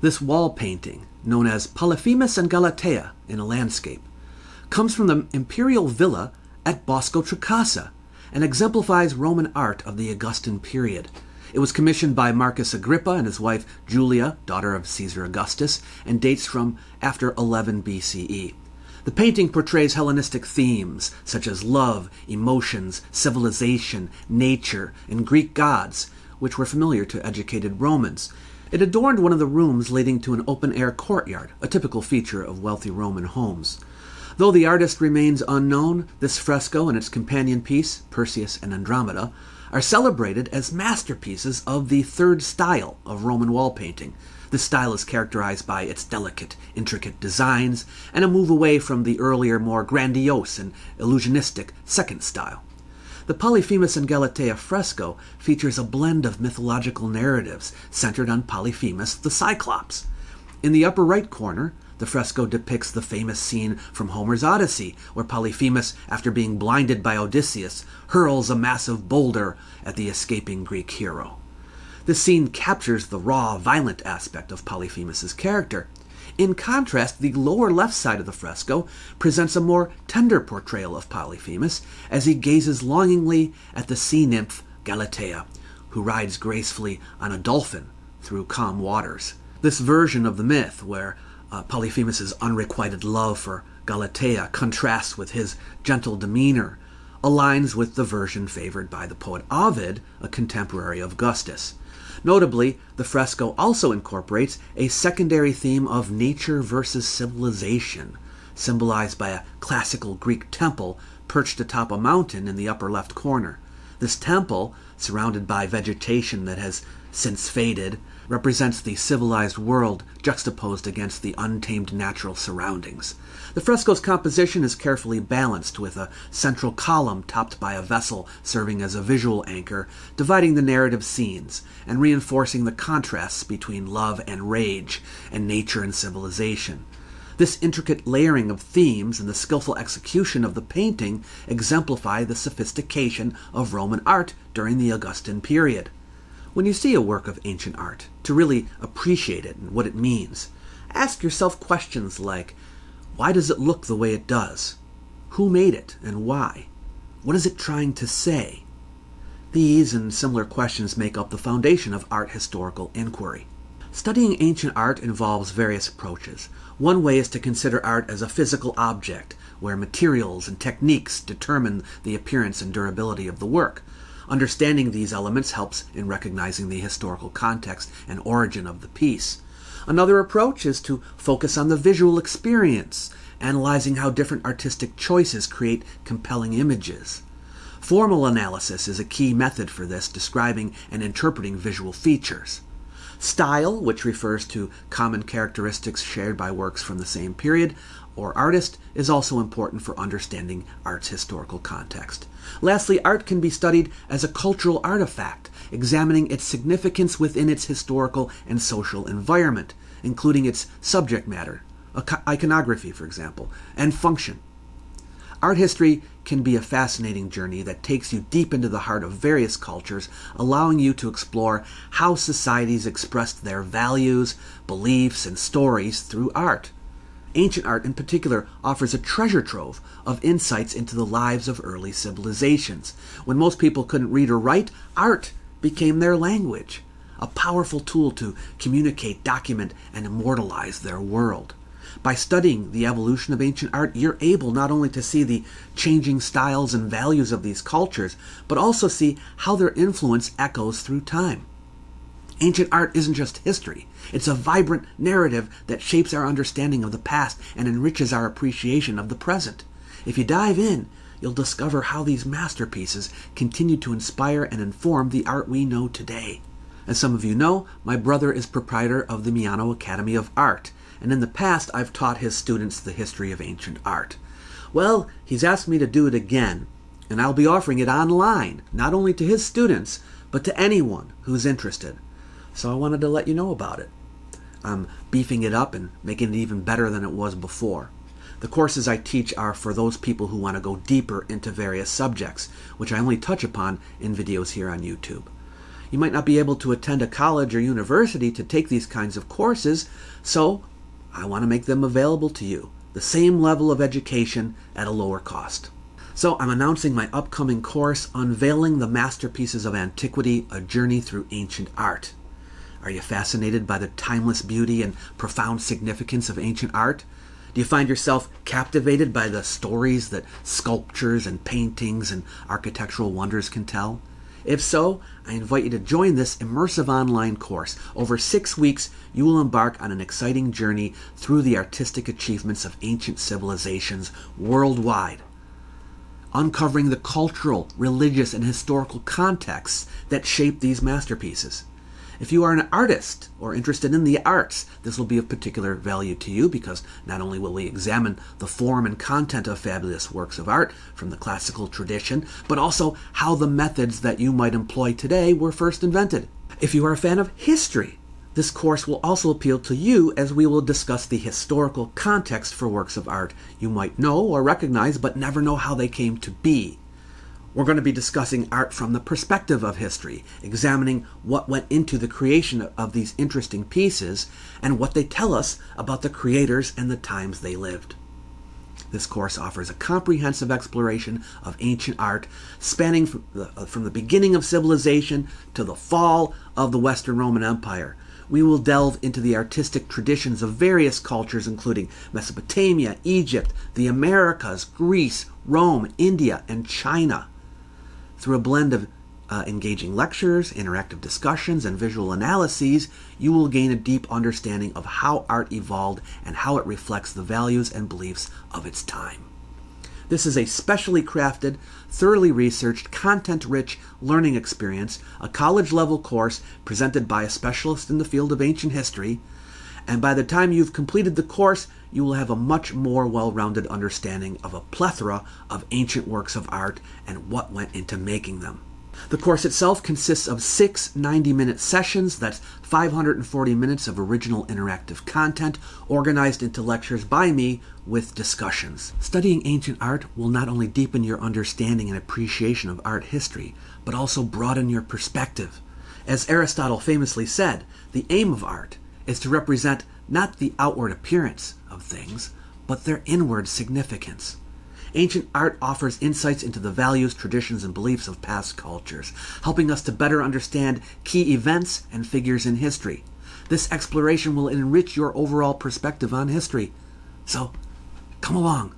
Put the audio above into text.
This wall painting, known as Polyphemus and Galatea in a landscape, comes from the imperial villa at Boscotrecase and exemplifies Roman art of the Augustan period. It was commissioned by Marcus Agrippa and his wife Julia, daughter of Caesar Augustus, and dates from after 11 BCE. The painting portrays Hellenistic themes such as love, emotions, civilization, nature, and Greek gods, which were familiar to educated Romans. It adorned one of the rooms leading to an open-air courtyard, a typical feature of wealthy Roman homes. Though the artist remains unknown, this fresco and its companion piece, Perseus and Andromeda, are celebrated as masterpieces of the third style of Roman wall painting. This style is characterized by its delicate, intricate designs and a move away from the earlier, more grandiose and illusionistic second style. The Polyphemus and Galatea fresco features a blend of mythological narratives centered on Polyphemus the Cyclops. In the upper right corner, the fresco depicts the famous scene from Homer's Odyssey, where Polyphemus, after being blinded by Odysseus, hurls a massive boulder at the escaping Greek hero. This scene captures the raw, violent aspect of Polyphemus's character. In contrast, the lower left side of the fresco presents a more tender portrayal of Polyphemus as he gazes longingly at the sea nymph Galatea, who rides gracefully on a dolphin through calm waters. This version of the myth, where Polyphemus's unrequited love for Galatea contrasts with his gentle demeanor, aligns with the version favored by the poet Ovid, a contemporary of Augustus. Notably, the fresco also incorporates a secondary theme of nature versus civilization, symbolized by a classical Greek temple perched atop a mountain in the upper left corner. This temple, surrounded by vegetation that has since faded, represents the civilized world juxtaposed against the untamed natural surroundings. The fresco's composition is carefully balanced, with a central column topped by a vessel serving as a visual anchor, dividing the narrative scenes and reinforcing the contrasts between love and rage and nature and civilization. This intricate layering of themes and the skillful execution of the painting exemplify the sophistication of Roman art during the Augustan period. When you see a work of ancient art, to really appreciate it and what it means, ask yourself questions like, why does it look the way it does? Who made it and why? What is it trying to say? These and similar questions make up the foundation of art historical inquiry. Studying ancient art involves various approaches. One way is to consider art as a physical object, where materials and techniques determine the appearance and durability of the work. Understanding these elements helps in recognizing the historical context and origin of the piece. Another approach is to focus on the visual experience, analyzing how different artistic choices create compelling images. Formal analysis is a key method for this, describing and interpreting visual features. Style, which refers to common characteristics shared by works from the same period or artist, is also important for understanding art's historical context. Lastly, art can be studied as a cultural artifact, examining its significance within its historical and social environment, including its subject matter, iconography, for example, and function. Art history can be a fascinating journey that takes you deep into the heart of various cultures, allowing you to explore how societies expressed their values, beliefs, and stories through art. Ancient art in particular offers a treasure trove of insights into the lives of early civilizations. When most people couldn't read or write, art became their language, a powerful tool to communicate, document, and immortalize their world. By studying the evolution of ancient art, you're able not only to see the changing styles and values of these cultures, but also see how their influence echoes through time. Ancient art isn't just history. It's a vibrant narrative that shapes our understanding of the past and enriches our appreciation of the present. If you dive in, you'll discover how these masterpieces continue to inspire and inform the art we know today. As some of you know, my brother is proprietor of the Miano Academy of Art, and in the past I've taught his students the history of ancient art. Well, he's asked me to do it again, and I'll be offering it online, not only to his students, but to anyone who's interested. So I wanted to let you know about it. I'm beefing it up and making it even better than it was before. The courses I teach are for those people who want to go deeper into various subjects, which I only touch upon in videos here on YouTube. You might not be able to attend a college or university to take these kinds of courses, so I want to make them available to you. The same level of education at a lower cost. So I'm announcing my upcoming course, Unveiling the Masterpieces of Antiquity, A Journey Through Ancient Art. Are you fascinated by the timeless beauty and profound significance of ancient art? Do you find yourself captivated by the stories that sculptures and paintings and architectural wonders can tell? If so, I invite you to join this immersive online course. Over 6 weeks, you will embark on an exciting journey through the artistic achievements of ancient civilizations worldwide, uncovering the cultural, religious, and historical contexts that shape these masterpieces. If you are an artist or interested in the arts, this will be of particular value to you because not only will we examine the form and content of fabulous works of art from the classical tradition, but also how the methods that you might employ today were first invented. If you are a fan of history, this course will also appeal to you as we will discuss the historical context for works of art you might know or recognize but never know how they came to be. We're going to be discussing art from the perspective of history, examining what went into the creation of these interesting pieces and what they tell us about the creators and the times they lived. This course offers a comprehensive exploration of ancient art, spanning from the beginning of civilization to the fall of the Western Roman Empire. We will delve into the artistic traditions of various cultures, including Mesopotamia, Egypt, the Americas, Greece, Rome, India, and China. Through a blend of engaging lectures, interactive discussions, and visual analyses, you will gain a deep understanding of how art evolved and how it reflects the values and beliefs of its time. This is a specially crafted, thoroughly researched, content-rich learning experience, a college-level course presented by a specialist in the field of ancient history, and by the time you've completed the course, you will have a much more well-rounded understanding of a plethora of ancient works of art and what went into making them. The course itself consists of 6 90-minute sessions, that's 540 minutes of original interactive content, organized into lectures by me with discussions. Studying ancient art will not only deepen your understanding and appreciation of art history, but also broaden your perspective. As Aristotle famously said, the aim of art is to represent not the outward appearance of things, but their inward significance. Ancient art offers insights into the values, traditions, and beliefs of past cultures, helping us to better understand key events and figures in history. This exploration will enrich your overall perspective on history. So, come along.